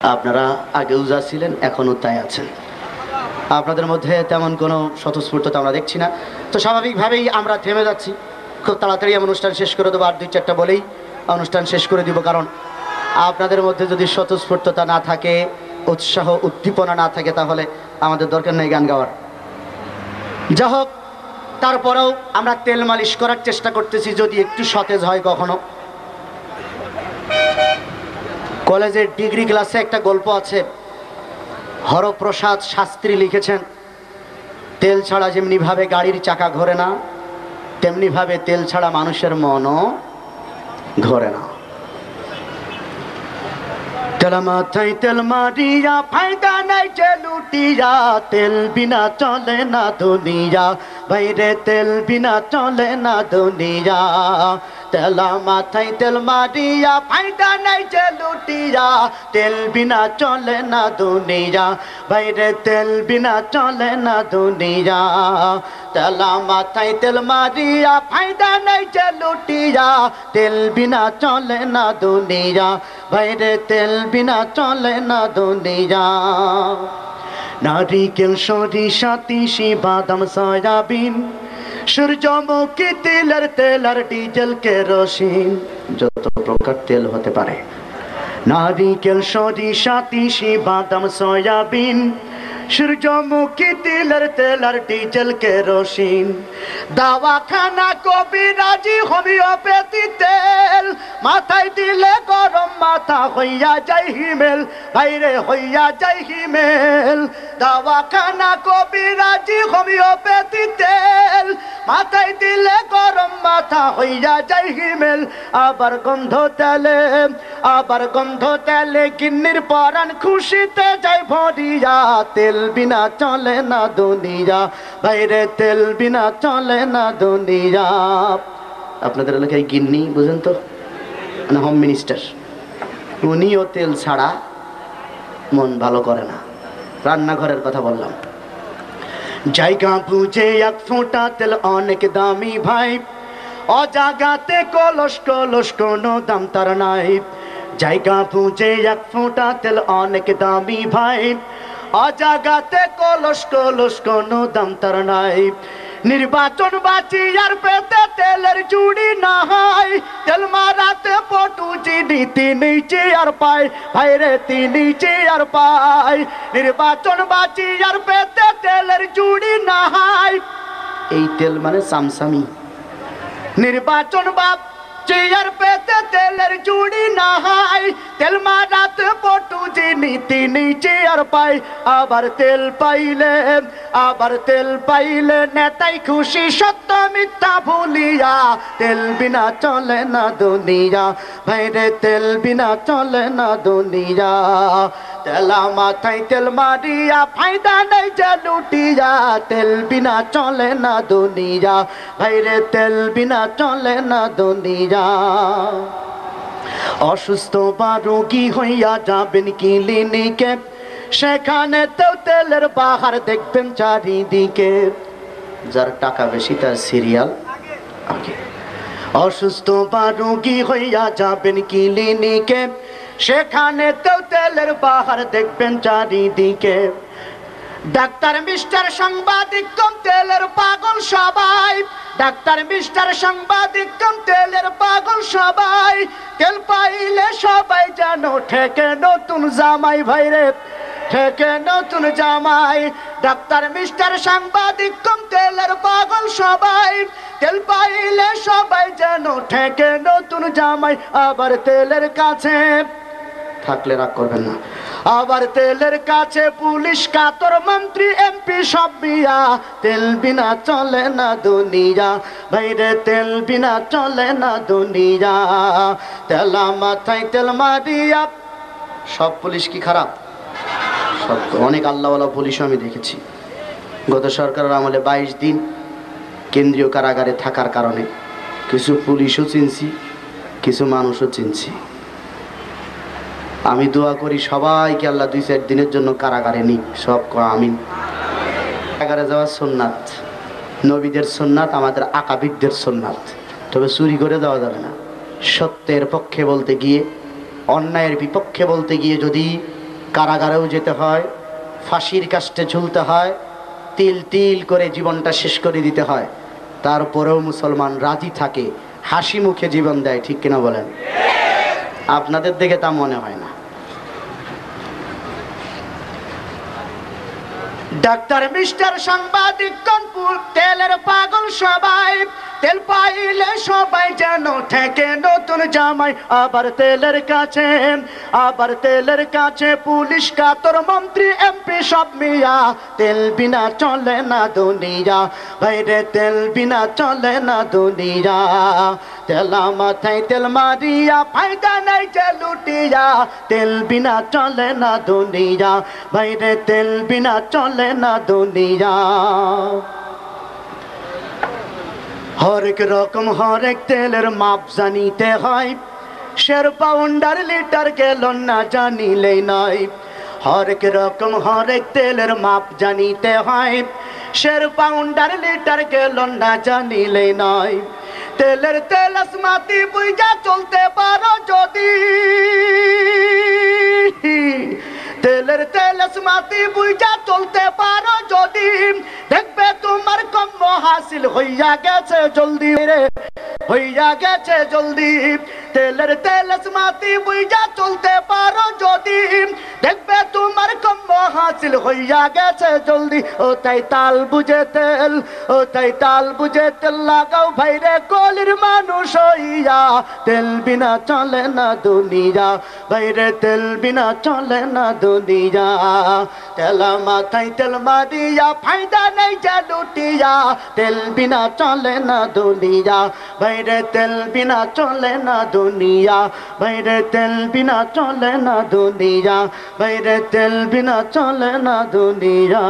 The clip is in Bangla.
আপনারা আগেও যা ছিলেন এখনও তাই আছেন। আপনাদের মধ্যে তেমন কোনো স্বতঃস্ফূর্ততা আমরা দেখছি না। তো স্বাভাবিকভাবেই আমরা থেমে যাচ্ছি। খুব তাড়াতাড়ি আমি অনুষ্ঠান শেষ করে দেবো, আর দুই চারটা বলেই অনুষ্ঠান শেষ করে দিব। কারণ আপনাদের মধ্যে যদি স্বতঃস্ফূর্ততা না থাকে, উৎসাহ উদ্দীপনা না থাকে, তাহলে আমাদের দরকার নেই গান গাওয়ার। যা হোক, তারপরেও আমরা তেল মালিশ করার চেষ্টা করতেছি, যদি একটু সতেজ হয় কখনো। কলেজের ডিগ্রি ক্লাসে একটা গল্প আছে, হরপ্রসাদ শাস্ত্রী লিখেছেন, তেল ছাড়া যেমনিভাবে গাড়ির চাকা ঘোরে না, তেমনিভাবে তেল ছাড়া মানুষের মনও ঘোরে না। তেল মাথায় তেল মারিয়া ফায়দা নাই যে লুটিয়া, তেল বিনা চলে না দুনিয়া, বাইরে তেল বিনা চলে না দুনিয়া। তেলা মাথায় তেল মারিয়া ফায়দা নাই যে লুটিয়া, তেল বিনা চলে না দুনিয়া, বাইরে তেল বিনা চলে না দুনিয়া। তেলা মাথায় তেল মারিয়া ফায়দা নাই যে লুটিয়া, তেল বিনা চলে না দুনিয়া, বাইরে তেল বিনা চলে না দুনিয়া। নারিকেল সরিষা তিসি বাদাম সয়াবিন, সূর্যমুখী তেলের তেল আর ডিজেল কেরোসিন, যত প্রকার তেল হতে পারে। নারিকেল সরিষা তিসি বাদাম সয়াবিন, সূর্যমুখী তেলের তেল আর ডিজেল কেরোসিন, দাওয়াখানা কবিরাজি হোমিওপ্যাথি তেল, মাথায় দিলে গরম মাথা হইয়া যায় হিমেল, বাইরে হইয়া যায় হিমেল। দাওয়াখানা কবিরাজি হোমিওপ্যাথি তেল, মাথায় দিলে গরম মাথা হইয়া যায় হিমেল। আবার গন্ধ তেলে গিন্নির পরাণ খুশিতে যায় ভরিয়া, তেল বিনা চলে না দুনিয়া, বাইরে তেল বিনা চলে না দুনিয়া। আপনাদের এলাকায় গিন্নি বুঝেন তো, মানে হোম মিনিস্টার, উনিও তেল ছাড়া মন ভালো করে না। রান্নাঘরের কথা বললাম। জায়গা বুঝে এক ফোঁটা তেল অনেক দামি ভাই, অজাগাতে কলস কলস কোনো দাম তার নাই। জায়গা বুঝে এক ফোঁটা তেল অনেক দামি ভাই, অজাগাতে কলস কলস কোনো দাম তার নাই। নির্বাচন বাঁচি আর পেতে তেলের চুড়ি না হয়, তেল মারাতে পটু চিনি তিনি চেয়ার পায়, ভাইরে তিনি চেয়ার পায়। নির্বাচন বাঁচি আর পেতে তেলের চুড়ি না হয়, এই তেল মানে সামসামি। নির্বাচন বাপ চেয়ার পেতে তেলের চুড়ি না হয়, তেল মারাতে পটু চিনি তিনি চেয়ার পায়। আবার তেল পাইলে নেতাই খুশি সত্য মিথ্যা ভুলিয়া, তেল বিনা চলে না দুনিয়া, ভাইরে তেল বিনা চলে না দুনিয়া। তেলা মাথায় তেল মারিয়া ফায়দা নাই যে লুটিয়া, তেল বিনা চলে না দুনিয়া, ভাইরে তেল বিনা চলে না দুনিয়া। অসুস্থ বা রোগী হইয়া যাবেন ক্লিনিকে, সেখানে তো তেলের বাহার দেখবেন চারিদিকে। যার টাকা বেশি তার সিরিয়াল আগে। অসুস্থ বা রোগী হইয়া যাবেন ক্লিনিকে, সেখানে তো তেলের বাহার দেখবেন চারিদিকে। ডাক্তার মিস্টার সাংবাদিক কম তেলের পাগল সবাই, ডাক্তার মিস্টার সাংবাদিক কম তেলের পাগল সবাই। তেল পাইলে সবাই যেন ঠেকে নতুন জামাই, ভাইরে ঠেকে নতুন জামাই। ডাক্তার মিস্টার সাংবাদিক কম তেলের পাগল সবাই, তেল পাইলে সবাই যেন ঠেকে নতুন জামাই। আবার তেলের কাছে থাকলে রাগ করবেন না, আবার তেলের কাছে পুলিশ কাতর মন্ত্রী এমপি সব বিয়া, তেল বিনা চলে না দুনিয়া, ভাইরে তেল বিনা চলে না দুনিয়া। তেলা মাথায় তেল মারিয়া, সব পুলিশ কি খারাপ? সব অনেক আল্লাহওয়ালা পুলিশও আমি দেখেছি। গত সরকারের আমলে 22 দিন কেন্দ্রীয় কারাগারে থাকার কারণে কিছু পুলিশও চিনছি, কিছু মানুষও চিনছি। আমি দোয়া করি সবাইকে আল্লাহ 2-4 দিনের জন্য কারাগারে নিক, সব আমিন। কারাগারে যাওয়া সুন্নাত, নবীদের সুন্নাত, আমাদের আকাবিরদের সুন্নাত। তবে চুরি করে দেওয়া যাবে না। সত্যের পক্ষে বলতে গিয়ে, অন্যায়ের বিপক্ষে বলতে গিয়ে যদি কারাগারেও যেতে হয়, ফাঁসির কাস্টে ঝুলতে হয়, তিল তিল করে জীবনটা শেষ করে দিতে হয়। তারপরেও মুসলমান রাজি থাকে, হাসি মুখে জীবন দেয়। ঠিক কিনা বলেন? আপনাদের দিকে তা মনে হয় না। ডাক্তার, মিস্টার, সাংবাদিক, কনপুর, তেলের পাগল সবাই, তেল পাইলে সবাই যেন ঠেকে নতুন জামাই। আবার তেলের কাছে পুলিশ, কাতর, মন্ত্রী, এমপি সব মিয়া। তেল বিনা চলে না দুনিয়া, ভাইরে তেল বিনা চলে না দুনিয়া। তেলা মাথায় তেল মারিয়া, ফায়দা নাই যে লুটিয়া। তেল বিনা চলে না দুনিয়া, ভাইরে তেল বিনা চলে না দুনিয়া। হরেক রকম হরেক তেলের মাপ জানিতে হয়, শের, পাউন্ডার, লিটার, গ্যালন না জানিলেই নয়। হরেক রকম হরেক তেলের মাপ জানিতে হয়, শের, পাউন্ডার, লিটার, গ্যালন না জানিলেই নয়। তেলের তেল আসমাতি বুঝা চলতে পারো যদি, তেলের তেল আসমাতি বুঝা চলতে পারো যদি, দেখবে তোমার কম হাসিল হইয়া গেছে জলদি রে, হইয়া গেছে জলদি। তেলের তেল আসমাতি বুঝা চলতে পারো যদি, দেখবে তোমার কম হাসিল হইয়া গেছে জলদি। ও তাই তাল বুঝে তেল, ও তাই তাল বুঝে তেল লাগাও ভাইরে কলির মানুষ হইয়া। তেল বিনা চলে না দুনিয়া, ভাইরে তেল বিনা চলে না দুনিয়া। তেলা মাথায় তেল মারিয়া, ফায়দা নেই যে লুটিয়া। তেল বিনা চলে না দুনিয়া, ভাইরে তেল বিনা চলে না দুনিয়া। ভাইরে তেল বিনা চলে না দুনিয়া, ভাইরে তেল বিনা চলে না দুনিয়া।